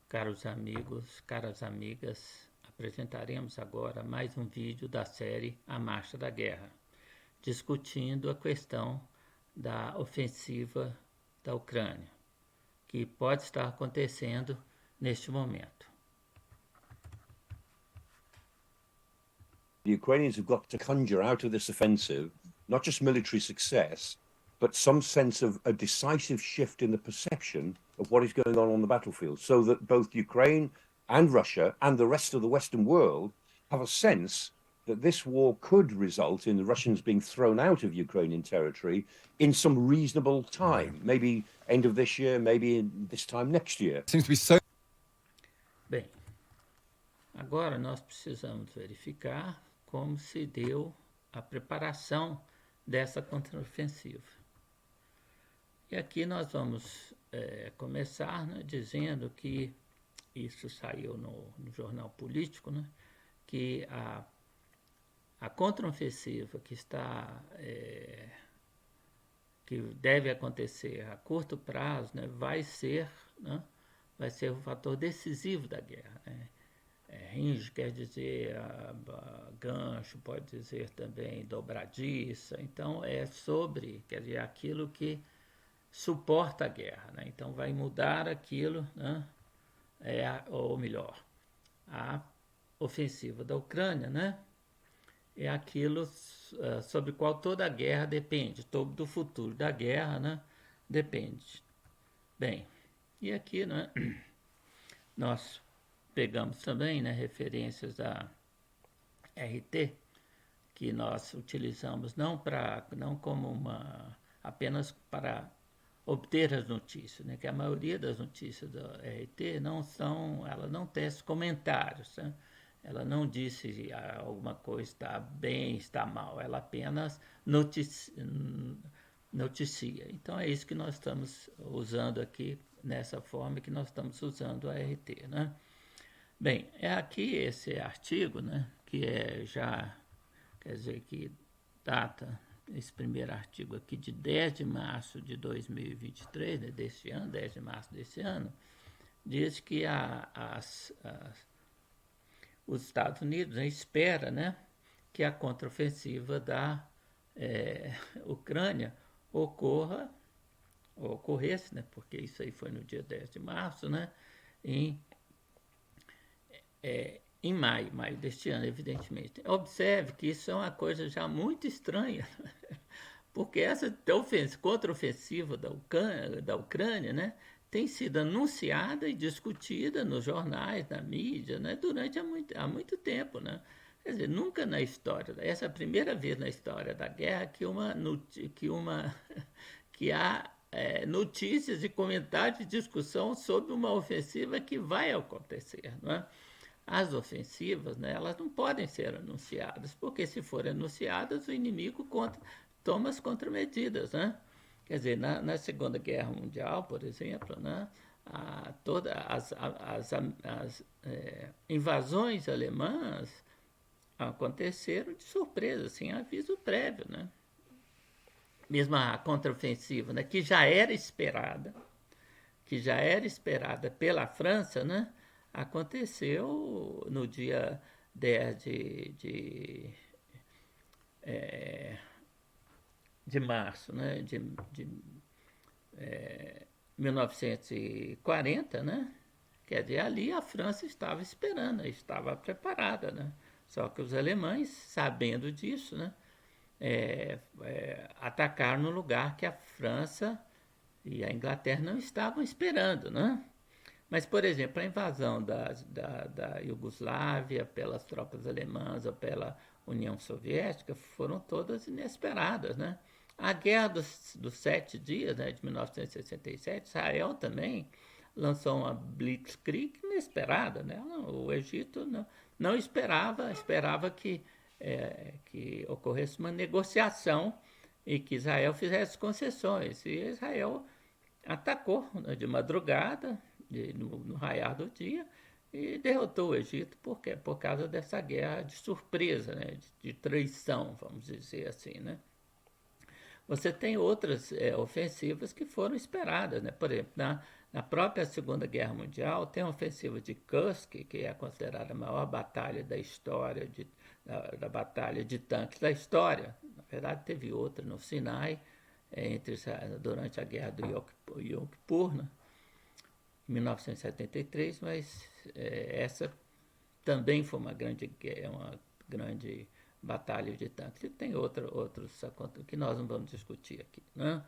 Caros amigos, caras amigas, apresentaremos agora mais um vídeo da série A Marcha da Guerra, discutindo a questão da ofensiva da Ucrânia, que pode estar acontecendo neste momento. The Ukrainians have got to conjure out of this offensive not just military success, but some sense of a decisive shift in the perception of what is going on the battlefield, so that both Ukraine and Russia and the rest of the Western world have a sense that this war could result in the Russians being thrown out of Ukrainian territory in some reasonable time, maybe end of this year, maybe in this time next year. Seems to be so. Bem, agora nós precisamos verificar como se deu a preparação dessa contraofensiva. E aqui nós vamos começar, né, dizendo que isso saiu no jornal político, né, que a contraofensiva que deve acontecer a curto prazo, né, vai ser o fator decisivo da guerra, né? Hinge quer dizer gancho, pode dizer também dobradiça. Então quer dizer, aquilo que suporta a guerra, né? Então vai mudar aquilo, né? Ou melhor, a ofensiva da Ucrânia, né? É aquilo sobre o qual toda a guerra depende, todo o futuro da guerra, né? Depende. Bem, e aqui, né, nós pegamos também, né, referências da RT, que nós utilizamos não como apenas para obter as notícias, né, que a maioria das notícias da RT ela não tece comentários, né? Ela não disse se alguma coisa está bem, está mal, ela apenas noticia. Então é isso que nós estamos usando aqui, nessa forma que nós estamos usando a RT, né? Bem, é aqui esse artigo, né, que quer dizer, que data esse primeiro artigo aqui de 10 de março de 2023, né, deste ano, 10 de março desse ano, diz que os Estados Unidos, né, espera, né, que a contraofensiva da Ucrânia ocorresse, né, porque isso aí foi no dia 10 de março, né, em maio deste ano, evidentemente. Observe que isso é uma coisa já muito estranha, porque essa contraofensiva da Ucrânia, né, tem sido anunciada e discutida nos jornais, na mídia, né, há muito tempo, né? Quer dizer, nunca na história, essa é a primeira vez na história da guerra que há notícias e comentários de discussão sobre uma ofensiva que vai acontecer, não é? As ofensivas, né, elas não podem ser anunciadas, porque se forem anunciadas, o inimigo toma as contramedidas, né? Quer dizer, na Segunda Guerra Mundial, por exemplo, né, todas as invasões alemãs aconteceram de surpresa, sem aviso prévio, né? Mesmo a contraofensiva, né, que já era esperada pela França, né, aconteceu no dia 10 de março, né, de 1940, né? Quer dizer, ali a França estava esperando, estava preparada, né? Só que os alemães, sabendo disso, né, atacaram no lugar que a França e a Inglaterra não estavam esperando, né? Mas, por exemplo, a invasão da Iugoslávia pelas tropas alemãs ou pela União Soviética foram todas inesperadas, né? A Guerra dos 7 Dias, né, de 1967, Israel também lançou uma blitzkrieg inesperada, né? O Egito não esperava que ocorresse uma negociação e que Israel fizesse concessões. E Israel atacou, né, de madrugada, no raiar do dia, e derrotou o Egito por causa dessa guerra de surpresa, né, de traição, vamos dizer assim, né? Você tem outras ofensivas que foram esperadas, né? Por exemplo, Na própria Segunda Guerra Mundial, tem a ofensiva de Kursk, que é considerada a maior batalha da história, da batalha de tanques da história. Na verdade, teve outra no Sinai, durante a Guerra do Yom Kippur, né, em 1973, mas essa também foi uma grande batalha de tanques. E tem outros que nós não vamos discutir aqui, né?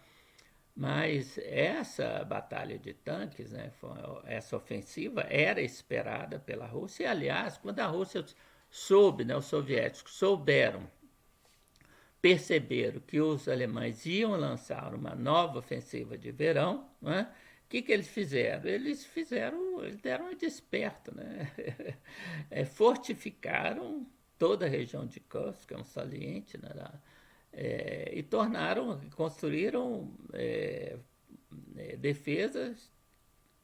Mas essa batalha de tanques, né, essa ofensiva, era esperada pela Rússia. E, aliás, quando a Rússia soube, né, os soviéticos perceberam que os alemães iam lançar uma nova ofensiva de verão, né, o que eles fizeram? Eles deram uma desperta, né? Fortificaram toda a região de Kursk, que é um saliente, né, e construíram defesas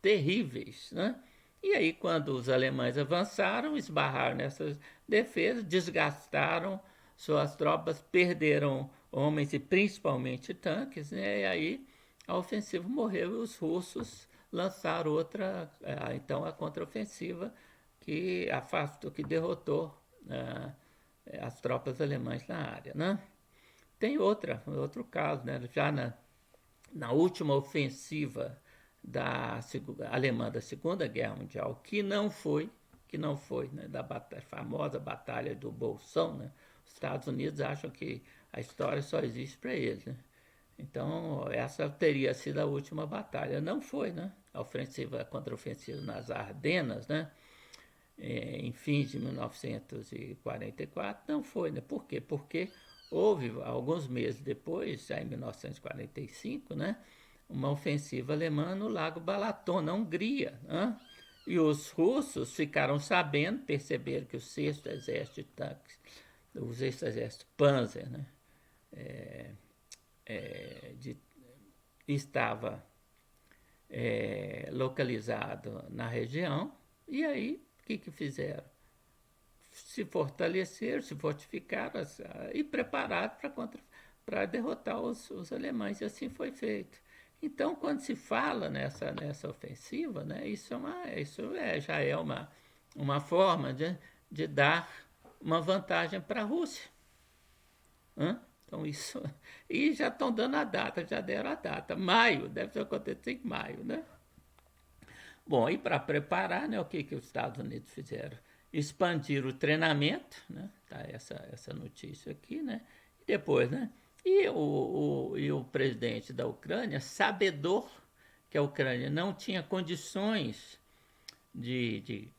terríveis, né? E aí, quando os alemães avançaram, esbarraram nessas defesas, desgastaram suas tropas, perderam homens e principalmente tanques, né? E aí a ofensiva morreu e os russos lançaram então a contraofensiva que afastou, que derrotou as tropas alemãs na área, né? Tem outro caso, né? Já na última ofensiva alemã da Segunda Guerra Mundial, que não foi, né, famosa Batalha do Bolsão, né? Os Estados Unidos acham que a história só existe para eles, né? Então, essa teria sido a última batalha. Não foi, né? A contraofensiva nas Ardenas, né? Em fins de 1944, não foi, né? Por quê? Porque houve, alguns meses depois, já em 1945, né, uma ofensiva alemã no Lago Balaton, na Hungria, né? E os russos ficaram sabendo, perceberam que o 6º Exército de Tanques, o 6º Exército Panzer, né, estava localizado na região, e aí o que fizeram? Se fortaleceram, se fortificaram e prepararam para derrotar os alemães, e assim foi feito. Então, quando se fala nessa ofensiva, né, já é uma forma de dar uma vantagem para a Rússia. Então, isso. E já estão dando a data, já deram a data. Maio, deve acontecer em maio, né? Bom, e para preparar, né, o que os Estados Unidos fizeram? Expandir o treinamento, né? Tá essa notícia aqui, né? E depois, né? E o presidente da Ucrânia, sabedor que a Ucrânia não tinha condições de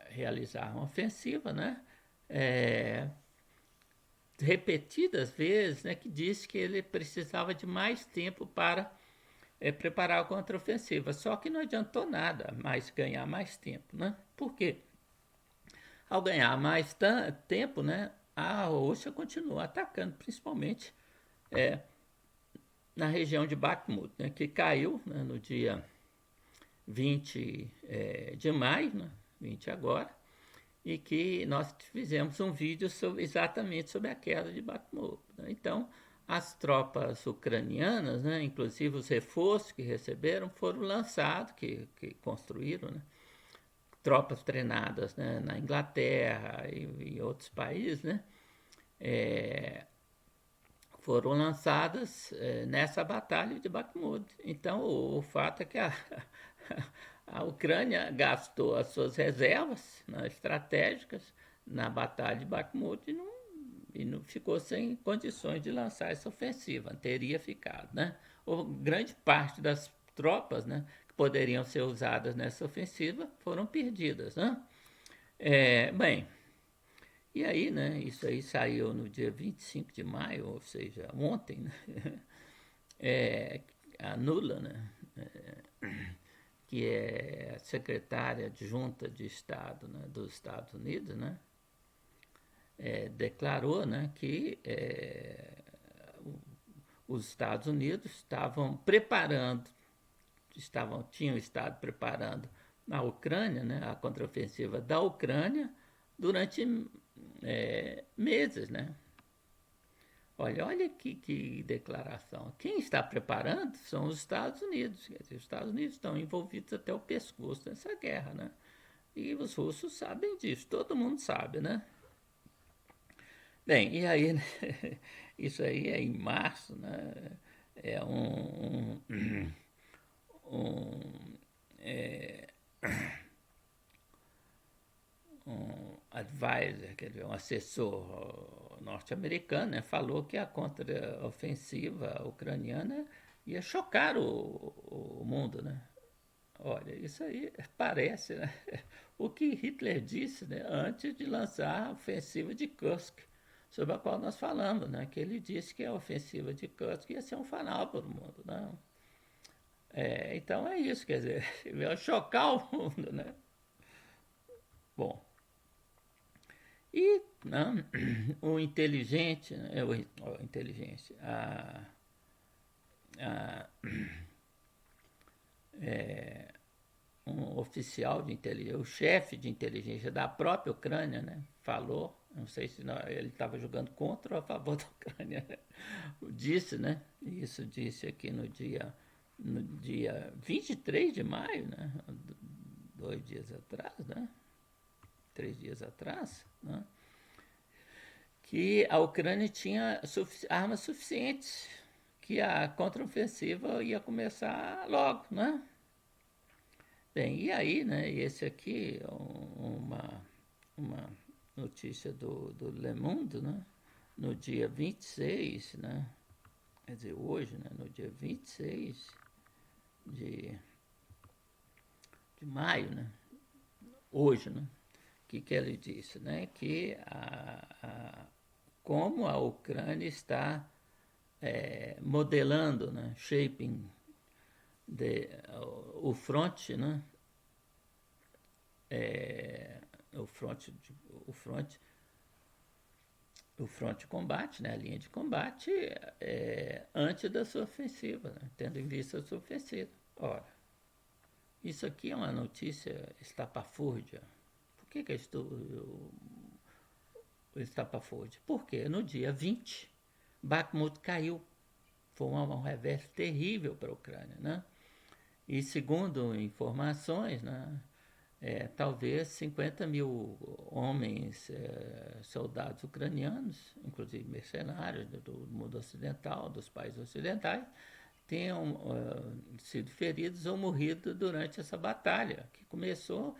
realizar uma ofensiva, né? Repetidas vezes, né? Que disse que ele precisava de mais tempo para preparar a contraofensiva. Só que não adiantou nada ganhar mais tempo, né? Por quê? Ao ganhar mais tempo, né, a Rússia continua atacando, principalmente na região de Bakhmut, né, que caiu, né, no dia 20 de maio, né, 20 agora, e que nós fizemos um vídeo exatamente sobre a queda de Bakhmut, né? Então, as tropas ucranianas, né, inclusive os reforços que receberam, foram lançados, que construíram, né, tropas treinadas, né, na Inglaterra e outros países, né, foram lançadas nessa batalha de Bakhmut. Então, o fato é que a Ucrânia gastou as suas reservas, né, estratégicas na batalha de Bakhmut e não ficou sem condições de lançar essa ofensiva. Teria ficado, né? Grande parte das tropas, né, que poderiam ser usadas nessa ofensiva foram perdidas, né? Bem, e aí, né, isso aí saiu no dia 25 de maio, ou seja, ontem, né? A Nuland, né, que é a secretária adjunta de Estado, né, dos Estados Unidos, né, declarou, né, que os Estados Unidos tinham estado preparando na Ucrânia, né, a contraofensiva da Ucrânia durante meses, né? Olha que declaração. Quem está preparando são os Estados Unidos. Quer dizer, os Estados Unidos estão envolvidos até o pescoço nessa guerra, né? E os russos sabem disso, todo mundo sabe, né? Bem, e aí, né? Isso aí é em março, né? É um, é, um advisor, quer dizer, um assessor norte-americano, né, falou que a contraofensiva ucraniana ia chocar o mundo, né? Olha, isso aí parece, né, o que Hitler disse, né, antes de lançar a ofensiva de Kursk, sobre a qual nós falamos, né, que ele disse que a ofensiva de Kursk ia ser um fanal para o mundo, né? Então é isso, quer dizer, ia chocar o mundo, né? Bom, e né, o inteligente, né, o inteligente, a, um oficial de inteligência, o chefe de inteligência da própria Ucrânia, né, falou, não sei se não, ele estava jogando contra ou a favor da Ucrânia, né, disse, né, isso disse aqui no dia 23 de maio, né, 2 dias atrás, né, 3 dias atrás, né, que a Ucrânia tinha armas suficientes, que a contraofensiva ia começar logo, né? Bem, e aí, né, esse aqui é uma notícia do Le Monde, né, no dia 26, né, quer dizer, hoje, né, no dia 26 de, de maio, né, hoje, né, que ele disse, né, que como a Ucrânia está modelando, né, shaping o front, né, o front, o front, o front de combate, né, a linha de combate antes da sua ofensiva, né, tendo em vista a sua ofensiva. Ora, isso aqui é uma notícia estapafúrdia. Por que eu estou estapafúrdia? Porque no dia 20, Bakhmut caiu. Foi um revés terrível para a Ucrânia, né? E segundo informações, né, talvez 50 mil homens, soldados ucranianos, inclusive mercenários do mundo ocidental, dos países ocidentais, tenham sido feridos ou morrido durante essa batalha, que começou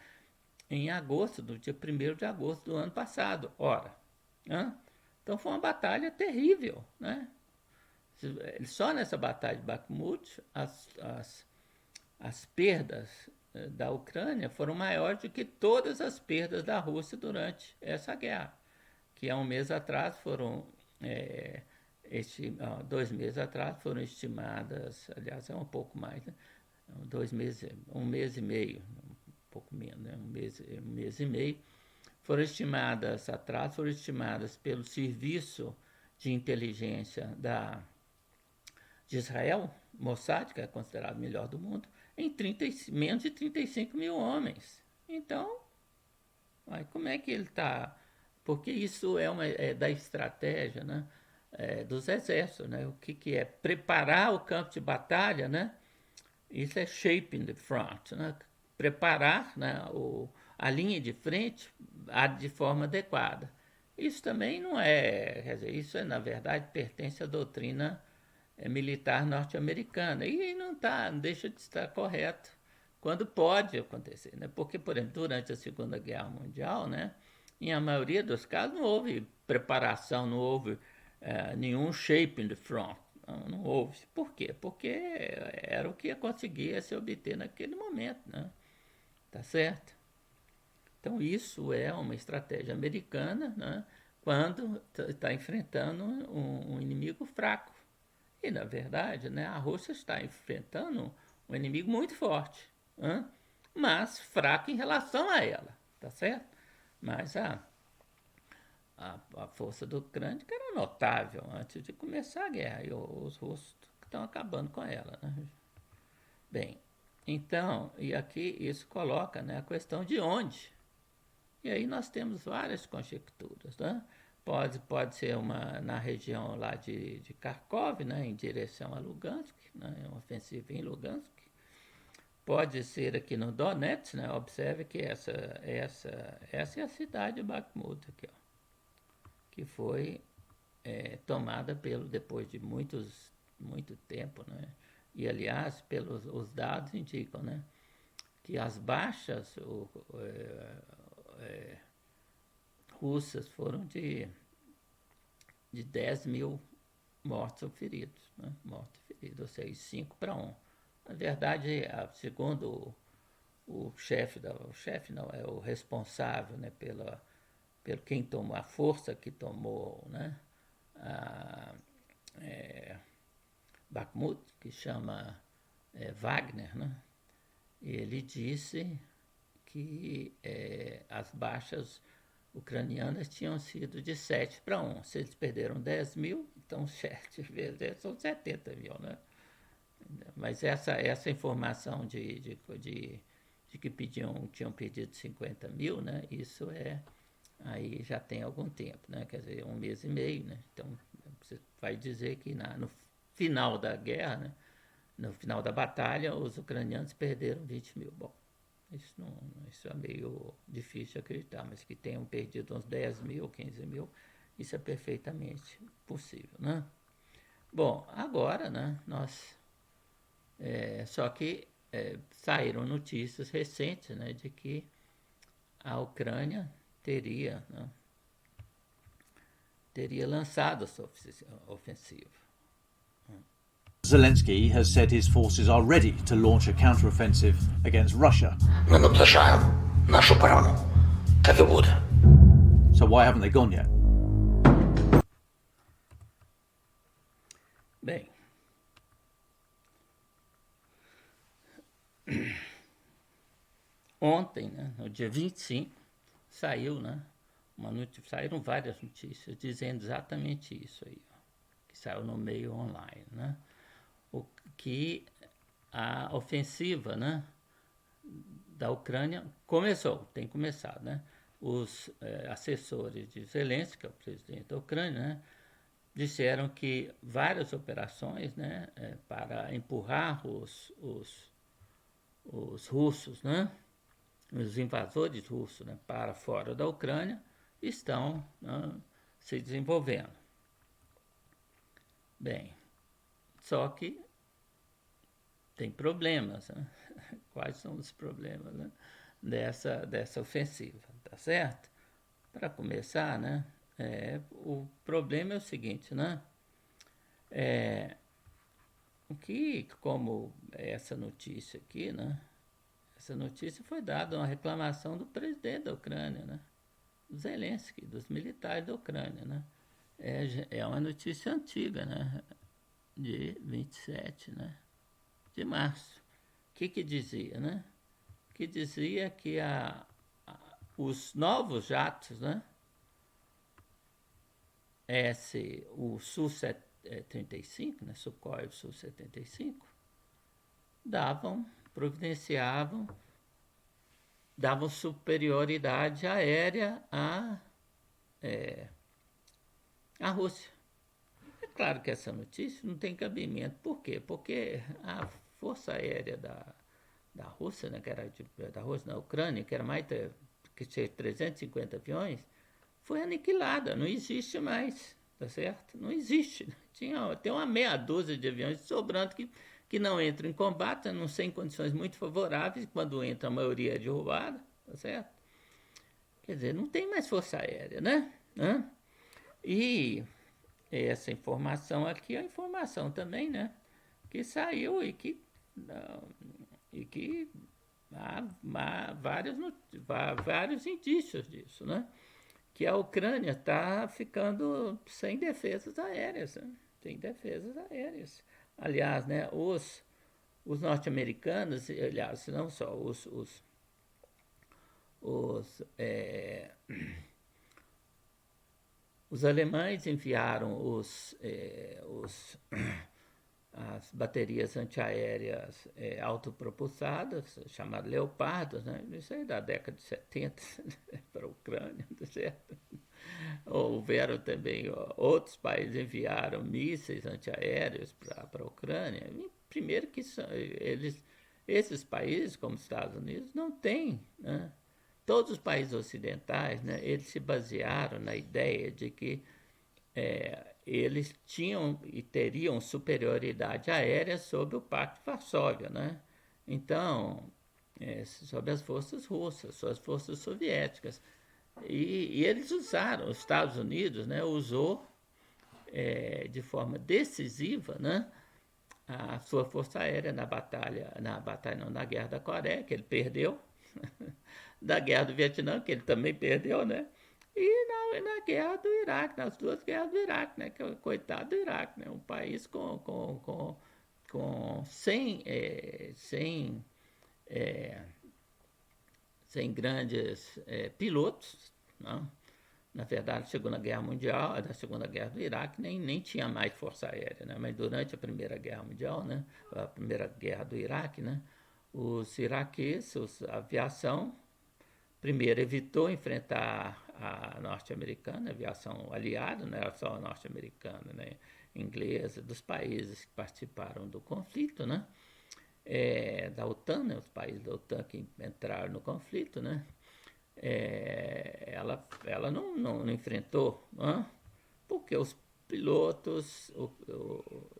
em agosto, no dia 1º de agosto do ano passado. Ora, né? Então foi uma batalha terrível, né? Só nessa batalha de Bakhmut, as perdas da Ucrânia foram maiores do que todas as perdas da Rússia durante essa guerra, que há um mês atrás foram, 2 meses atrás foram estimadas, aliás, é um pouco mais, né? 2 meses, 1 mês e meio, um pouco menos, né? um mês e meio, foram estimadas pelo Serviço de Inteligência de Israel, Mossad, que é considerado o melhor do mundo, em menos de 35 mil homens. Então, como é que ele está? Porque isso é da estratégia, né, dos exércitos. Né? O que é preparar o campo de batalha, né? Isso é shaping the front, né? Preparar, né, a linha de frente de forma adequada. Isso também não é, quer dizer, isso na verdade pertence à doutrina militar norte-americana e não deixa de estar correto quando pode acontecer, né? Porque, por exemplo, durante a Segunda Guerra Mundial, né, em a maioria dos casos não houve preparação, não houve nenhum shape in the front, não houve. Por quê? Porque era o que conseguia se obter naquele momento, né? Tá certo? Então isso é uma estratégia americana, né, quando está enfrentando um inimigo fraco. E, na verdade, né, a Rússia está enfrentando um inimigo muito forte, hein? Mas fraco em relação a ela, tá certo? Mas a força do Ucrânia era notável antes de começar a guerra, e os russos estão acabando com ela, né? Bem, então, e aqui isso coloca, né, a questão de onde. E aí nós temos várias conjecturas, né? pode ser na região lá de Kharkov, né, em direção a Lugansk, né, uma ofensiva em Lugansk. Pode ser aqui no Donetsk, né, observe que essa é a cidade de Bakhmut, aqui, ó, que foi tomada depois de muito tempo, né? E, aliás, os dados indicam, né, que as baixas russas foram de 10 mil mortos ou feridos, né? Mortos e feridos, ou seja, 5 para 1. Na verdade, segundo o responsável, né, pelo quem tomou, a força que tomou, né, Bakhmut, que chama Wagner, né, ele disse que as baixas ucranianas tinham sido de 7 para 1. Se eles perderam 10 mil, então 7 vezes 10 são 70 mil, né? Mas essa informação de que tinham pedido 50 mil, né? Isso aí já tem algum tempo, né? Quer dizer, 1 mês e meio, né? Então, você vai dizer que no final da guerra, né? No final da batalha, os ucranianos perderam 20 mil. Bom, isso é meio difícil de acreditar, mas que tenham perdido uns 10 mil, 15 mil, isso é perfeitamente possível, né? Bom, agora, né, só que saíram notícias recentes, né, de que a Ucrânia teria lançado a sua ofensiva. Zelensky has said his forces are ready to launch a counter-offensive against Russia. Ми наближаємо нашу перемогу. Так і буде. So why haven't they gone yet? Bem, ontem, né, no dia 25, saíram várias notícias dizendo exatamente isso aí, ó, que saiu no meio online, né? Que a ofensiva, né, da Ucrânia tem começado, né? Os assessores de Zelensky, que é o presidente da Ucrânia, né, disseram que várias operações, né, para empurrar os russos, né, os invasores russos, né, para fora da Ucrânia, estão, né, se desenvolvendo. Bem, só que tem problemas, né? Quais são os problemas, né, dessa ofensiva, tá certo? Para começar, né, o problema é o seguinte, né? Como essa notícia aqui, né? Essa notícia foi dada uma reclamação do presidente da Ucrânia, né? Zelensky, dos militares da Ucrânia, né? É uma notícia antiga, né? De 27, né, de março. O que dizia, né? Que dizia que os novos jatos, né? O Su-35, né? Sukhoi Su-75, davam superioridade aérea à Rússia. É claro que essa notícia não tem cabimento. Por quê? Porque a Força Aérea da Rússia, né, da Ucrânia, que era que tinha 350 aviões, foi aniquilada, não existe mais, tá certo? Não existe. Tem uma meia dúzia de aviões sobrando que não entram em combate, não sei, em condições muito favoráveis, quando entra a maioria é derrubada, tá certo? Quer dizer, não tem mais força aérea, né? E essa informação aqui é a informação também, né, que saiu e que há vários indícios disso, né? Que a Ucrânia está ficando sem defesas aéreas, né? Sem defesas aéreas. Aliás, né, os norte-americanos, aliás, não só os alemães enviaram as baterias antiaéreas autopropulsadas, chamadas Leopardos, né? Isso aí da década de 70 para a Ucrânia, tá certo? Houveram também, outros países enviaram mísseis antiaéreos para a Ucrânia. E primeiro que esses países, como os Estados Unidos, não têm, né? Todos os países ocidentais, né, eles se basearam na ideia de que eles tinham e teriam superioridade aérea sobre o Pacto de Varsóvia, né? Então, sobre as forças russas, sobre as forças soviéticas. E eles usaram, os Estados Unidos, né, usou de forma decisiva, né, a sua força aérea na Guerra da Coreia, que ele perdeu, da Guerra do Vietnã, que ele também perdeu, né? E na Guerra do Iraque, nas duas guerras do Iraque, né? Que é o coitado do Iraque, né? Um país sem grandes pilotos, não? Na verdade, da Segunda Guerra do Iraque, nem tinha mais força aérea, né? Mas durante a Primeira Guerra Mundial, né? A Primeira Guerra do Iraque, né? Os iraqueses, a aviação, primeiro evitou enfrentar a norte-americana, a aviação aliada, não era só a norte-americana, né? Inglesa, dos países que participaram do conflito, né? Da OTAN, né? Os países da OTAN que entraram no conflito, né? Ela não enfrentou, né? Porque os pilotos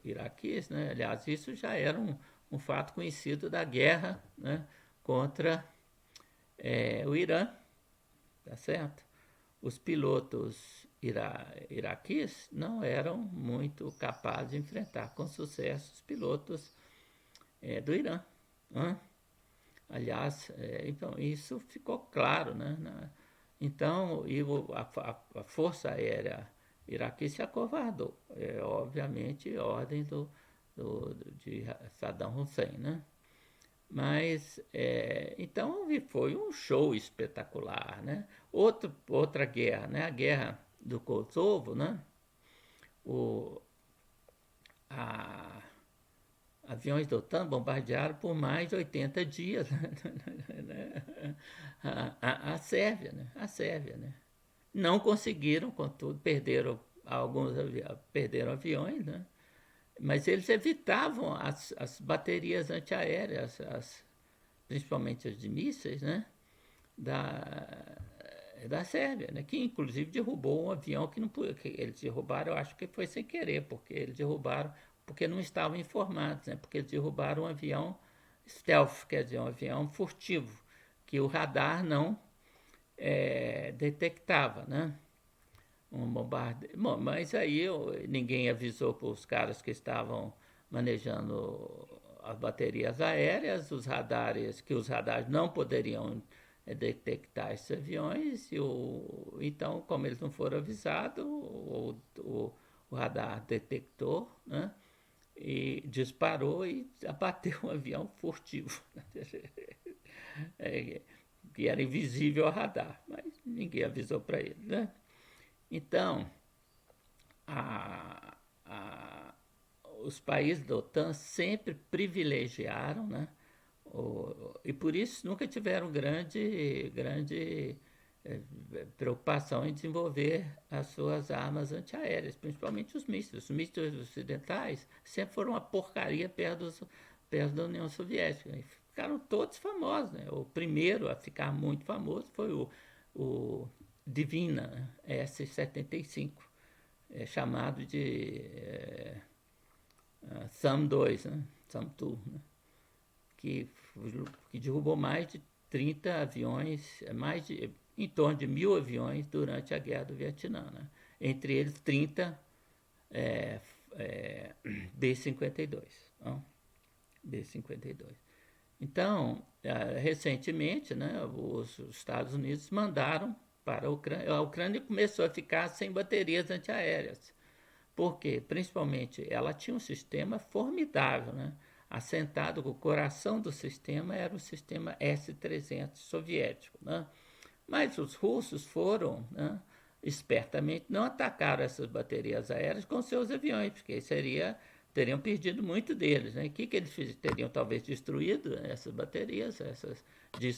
iraquis, né? Aliás, isso já era um fato conhecido da guerra, né? Contra o Irã, tá certo? Os pilotos iraquis não eram muito capazes de enfrentar com sucesso os pilotos do Irã, né? Aliás, então isso ficou claro, né? Então, a Força Aérea Iraquí se acovardou, obviamente, ordem de Saddam Hussein, né? Mas, então, foi um show espetacular, né? Outra guerra, né? A Guerra do Kosovo, né? Aviões da OTAN bombardearam por mais de 80 dias a Sérvia, né? A Sérvia, né? Não conseguiram, contudo, perderam aviões, né? Mas eles evitavam as baterias antiaéreas, principalmente as de mísseis, né? Da Sérvia, né? Que inclusive derrubou um avião que eles derrubaram, eu acho que foi sem querer, porque eles derrubaram porque não estavam informados, né? Porque eles derrubaram um avião stealth, quer dizer, um avião furtivo, que o radar não detectava, né? Um bombardeio. Bom, mas aí ninguém avisou para os caras que estavam manejando as baterias aéreas, os radares não poderiam detectar esses aviões, então, como eles não foram avisados, o radar detectou, né? E disparou e abateu um avião furtivo, que era invisível ao radar, mas ninguém avisou para ele, né? Então, os países da OTAN sempre privilegiaram, né? E por isso nunca tiveram grande preocupação em desenvolver as suas armas antiaéreas, principalmente os mísseis. Os mísseis ocidentais sempre foram uma porcaria perto da União Soviética. E ficaram todos famosos, né? O primeiro a ficar muito famoso foi o Divina, né? S-75, chamado de SAM-2, né? SAM-2, né? Que derrubou mais de 30 aviões, em torno de 1.000 aviões durante a Guerra do Vietnã, né? Entre eles 30 B-52. Não? B-52. Então, recentemente, né, os Estados Unidos mandaram para a Ucrânia. A Ucrânia começou a ficar sem baterias antiaéreas. Por quê? Principalmente, ela tinha um sistema formidável, né? Assentado, o coração do sistema era o sistema S-300 soviético, né? Mas os russos foram, né, espertamente, não atacaram essas baterias aéreas com seus aviões, porque seria teriam perdido muito deles, né? O que eles teriam talvez destruído essas baterias, essas de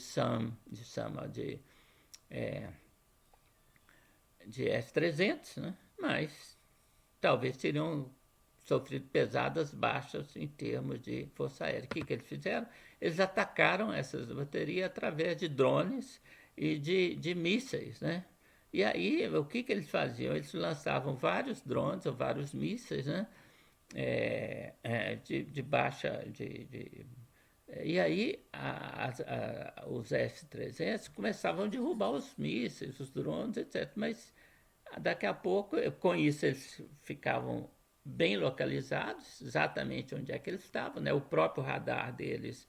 S-300, né? Mas talvez teriam sofrido pesadas baixas em termos de força aérea. O que eles fizeram? Eles atacaram essas baterias através de drones e de mísseis, né? E aí, o que eles faziam? Eles lançavam vários drones ou vários mísseis, né? De baixa... E aí os S-300 começavam a derrubar os mísseis, os drones, etc. Mas daqui a pouco, com isso, eles ficavam bem localizados, exatamente onde é que eles estavam, né? O próprio radar deles.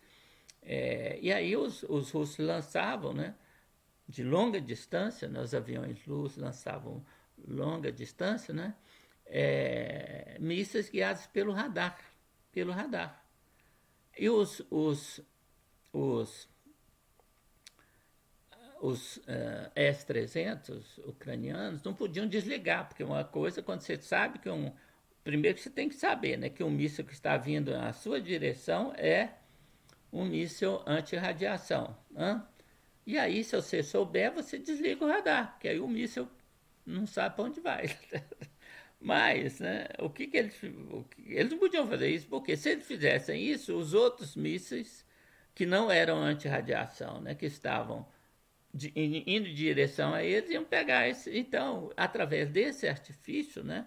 E aí os russos lançavam, né? De longa distância, né? Os aviões russos lançavam longa distância, né? Mísseis guiados pelo radar. E os S-300 ucranianos não podiam desligar, porque uma coisa, quando você sabe que primeiro que você tem que saber, né, que um míssil que está vindo na sua direção é um míssil anti-radiação. Né? E aí, se você souber, você desliga o radar, porque aí o míssil não sabe para onde vai. Mas, né, eles não podiam fazer isso, porque se eles fizessem isso, os outros mísseis que não eram anti-radiação, né, que estavam indo em direção a eles, iam pegar esse. Então, através desse artifício, né,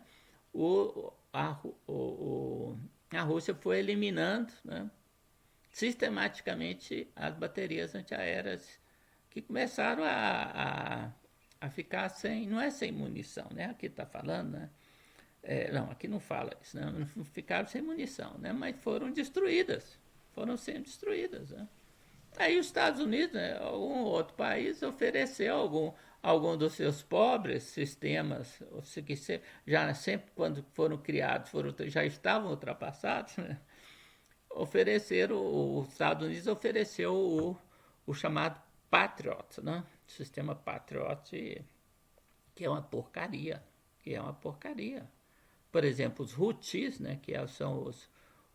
a Rússia foi eliminando, né, sistematicamente as baterias antiaéreas que começaram a ficar sem, não é sem munição, né? Aqui está falando, né? Não, aqui não fala isso, né? Não ficaram sem munição, né? Mas foram sendo destruídas, né? Aí os Estados Unidos, né, algum outro país, ofereceu algum dos seus pobres sistemas, que já sempre quando foram criados, já estavam ultrapassados, né? Os Estados Unidos ofereceu o chamado Patriot, né? O sistema Patriot, que é uma porcaria, Por exemplo, os Houthis, né, que são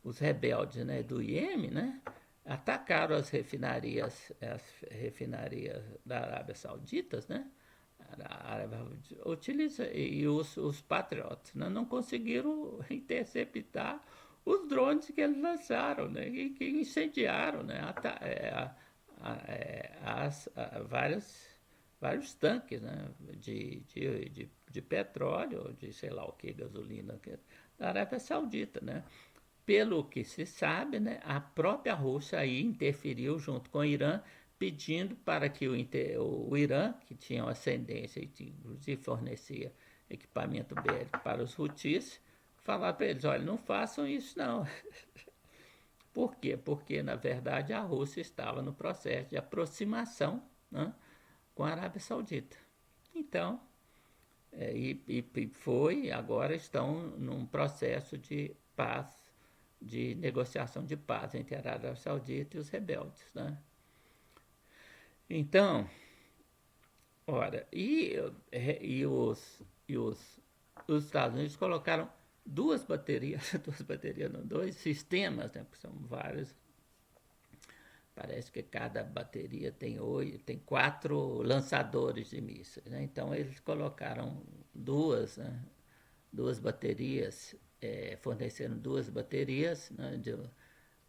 os rebeldes, né, do Iêmen, né, atacaram as refinarias da Arábia Saudita, né, e os Patriots, né, não conseguiram interceptar os drones que eles lançaram, né, e que incendiaram, né, vários tanques, né, de petróleo, de sei lá o que, gasolina, da Arábia Saudita, né. Pelo que se sabe, né, a própria Rússia aí interferiu junto com o Irã, pedindo para que o Irã, que tinha uma ascendência e inclusive fornecia equipamento bélico para os Houthis, falar para eles, olha, não façam isso não. Por quê? Porque, na verdade, a Rússia estava no processo de aproximação, né, com a Arábia Saudita. Então, agora estão num processo de paz, de negociação de paz entre a Arábia Saudita e os rebeldes, né? Então, ora, os Estados Unidos colocaram dois sistemas, né? São vários. Parece que cada bateria tem 4 lançadores de mísseis, né? Então eles colocaram duas baterias, forneceram 2 baterias, né,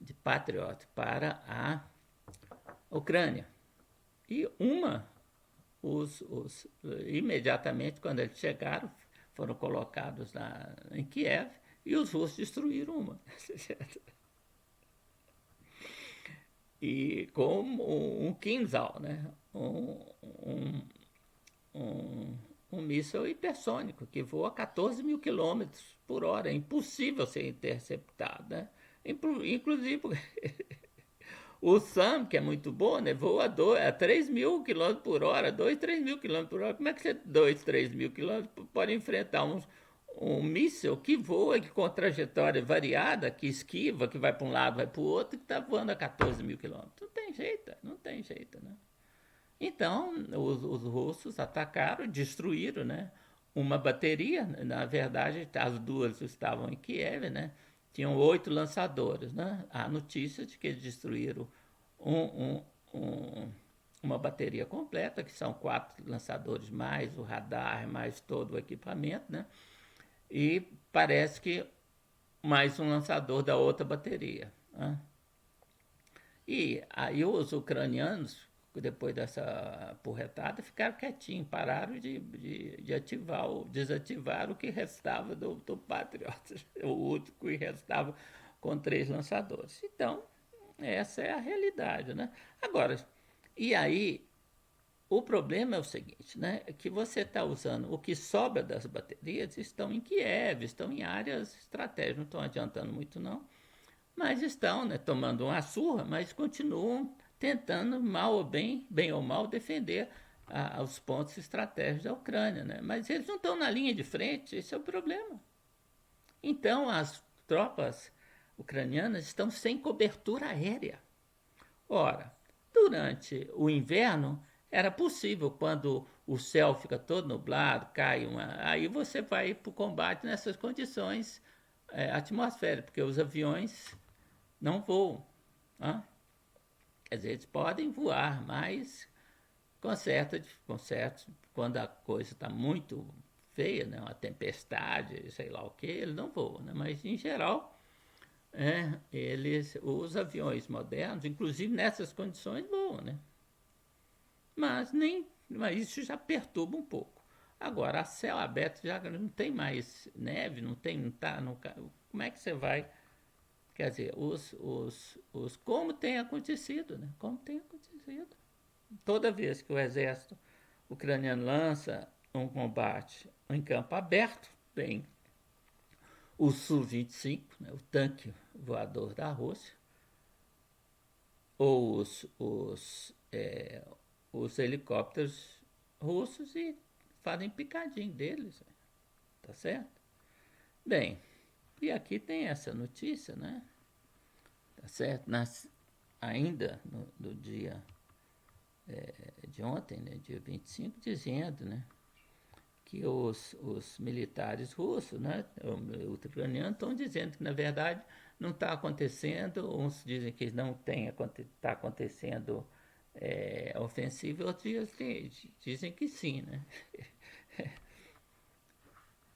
de Patriot para a Ucrânia. E imediatamente quando eles chegaram, foram colocados em Kiev e os russos destruíram uma. E com um Kinzhal, né? Um míssil hipersônico que voa a 14 mil quilômetros por hora. É impossível ser interceptado, né? Inclusive, o SAM, que é muito bom, né? Voa a 3 mil quilômetros por hora, 3 mil quilômetros por hora. Como é que você, 3 mil quilômetros, pode enfrentar um míssil que voa com trajetória variada, que esquiva, que vai para um lado, vai para o outro, que está voando a 14 mil quilômetros? Não tem jeito, né? Então, os russos atacaram, destruíram, né, uma bateria. Na verdade, as duas estavam em Kiev, né? tinham 8 lançadores, né? Há notícias de que eles destruíram uma bateria completa, que são 4 lançadores, mais o radar, mais todo o equipamento, né? E parece que mais um lançador da outra bateria, né? E aí os ucranianos, depois dessa porretada, ficaram quietinhos, pararam de desativar o que restava do Patriot, o último que restava com 3 lançadores. Então, essa é a realidade, né? Agora, e aí, o problema é o seguinte, né? Que você está usando o que sobra das baterias, estão em Kiev, estão em áreas estratégicas, não estão adiantando muito não, mas estão, né, tomando uma surra, mas continuam tentando, mal ou bem ou mal, defender os pontos estratégicos da Ucrânia, né? Mas eles não estão na linha de frente, esse é o problema. Então, as tropas ucranianas estão sem cobertura aérea. Ora, durante o inverno, era possível, quando o céu fica todo nublado, aí você vai para o combate nessas condições atmosféricas, porque os aviões não voam. Né? Quer dizer, eles podem voar, mas com certo, quando a coisa está muito feia, né, uma tempestade, sei lá o que, eles não voam. Né? Mas, em geral, os aviões modernos, inclusive nessas condições, voam. Né? Mas isso já perturba um pouco. Agora, a céu aberto já não tem mais neve, como é que você vai... Quer dizer, como tem acontecido, né? Como tem acontecido. Toda vez que o exército ucraniano lança um combate em campo aberto, vem o Su-25, né, o tanque voador da Rússia, ou os helicópteros russos e fazem picadinho deles. Tá certo? Bem, e aqui tem essa notícia, né? Tá certo? Ainda no dia de ontem, né, dia 25, dizendo, né, que os militares russos, né, ucranianos, estão dizendo que, na verdade, não está acontecendo. Uns dizem que não está acontecendo ofensiva, outros dizem que sim, né?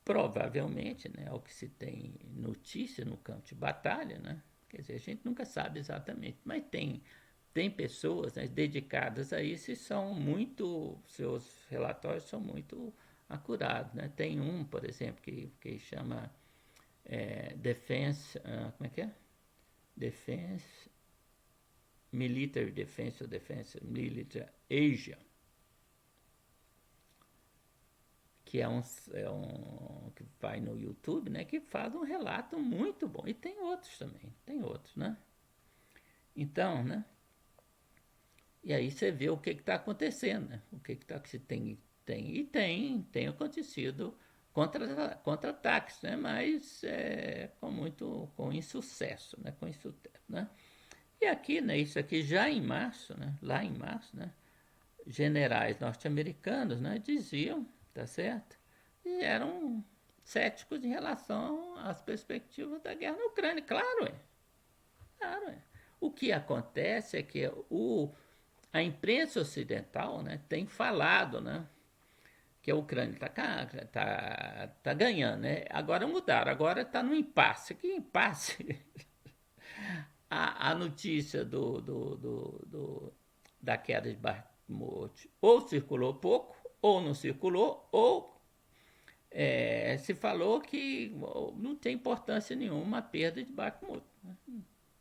Provavelmente, né, é o que se tem notícia no campo de batalha, né? Quer dizer, a gente nunca sabe exatamente, mas tem pessoas, né, dedicadas a isso e seus relatórios são muito acurados, né? Tem um, por exemplo, que chama Defense, como é que é? Military Defense ou Defense Military Asia, que é um que vai no YouTube, né, que faz um relato muito bom. E tem outros também, né? Então, né? E aí você vê o que está acontecendo, né? O que se tem acontecido contra-ataques, né? Mas com insucesso, né? Né? E aqui, né? Isso aqui já em março, né? Lá em março, né? Generais norte-americanos, né? Diziam, tá certo? E eram céticos em relação às perspectivas da guerra na Ucrânia. Claro, claro. O que acontece é que a imprensa ocidental, né, tem falado, né, que a Ucrânia tá ganhando. Né? Agora mudaram, agora está no impasse. Que impasse? a notícia da queda de Bakhmut ou circulou pouco, ou não circulou, ou se falou que não tem importância nenhuma a perda de Bakhmut, né?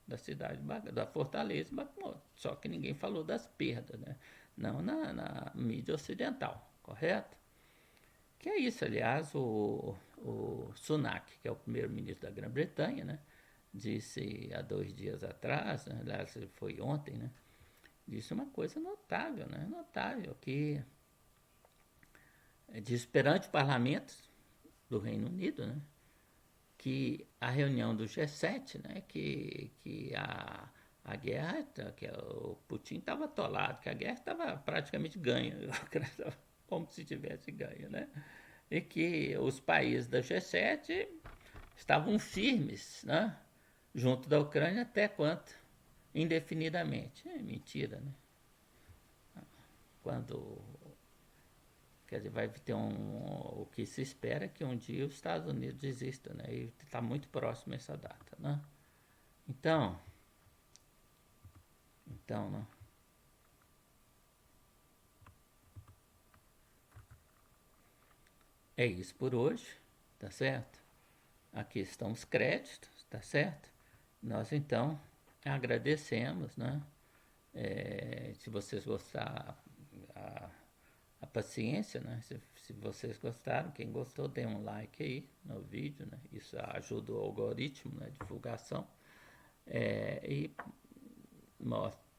Da cidade, da fortaleza de Bakhmut. Só que ninguém falou das perdas, né? Não na mídia ocidental, correto? Que é isso, aliás, o Sunak, que é o primeiro-ministro da Grã-Bretanha, né, disse há 2 dias atrás, né, aliás, foi ontem, né, disse uma coisa notável, né, que disse perante o parlamento do Reino Unido, né, que a reunião do G7, né, que a guerra, que o Putin estava atolado, que a guerra estava praticamente ganha, como se tivesse ganho, né? E que os países da G7 estavam firmes, né, junto da Ucrânia até quanto? Indefinidamente. É mentira, né? Quando, quer dizer, vai ter o que se espera é que um dia os Estados Unidos desistam, né? E está muito próximo essa data, né? Então, né? É isso por hoje, tá certo? Aqui estão os créditos, tá certo? Nós então agradecemos, né? Se vocês gostaram, a paciência, né? Se vocês gostaram, quem gostou, dê um like aí no vídeo, né? Isso ajuda o algoritmo, né? Divulgação. E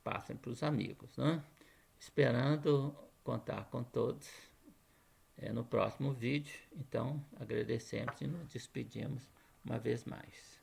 passem para os amigos, né? Esperando contar com todos no próximo vídeo. Então, agradecemos e nos despedimos uma vez mais.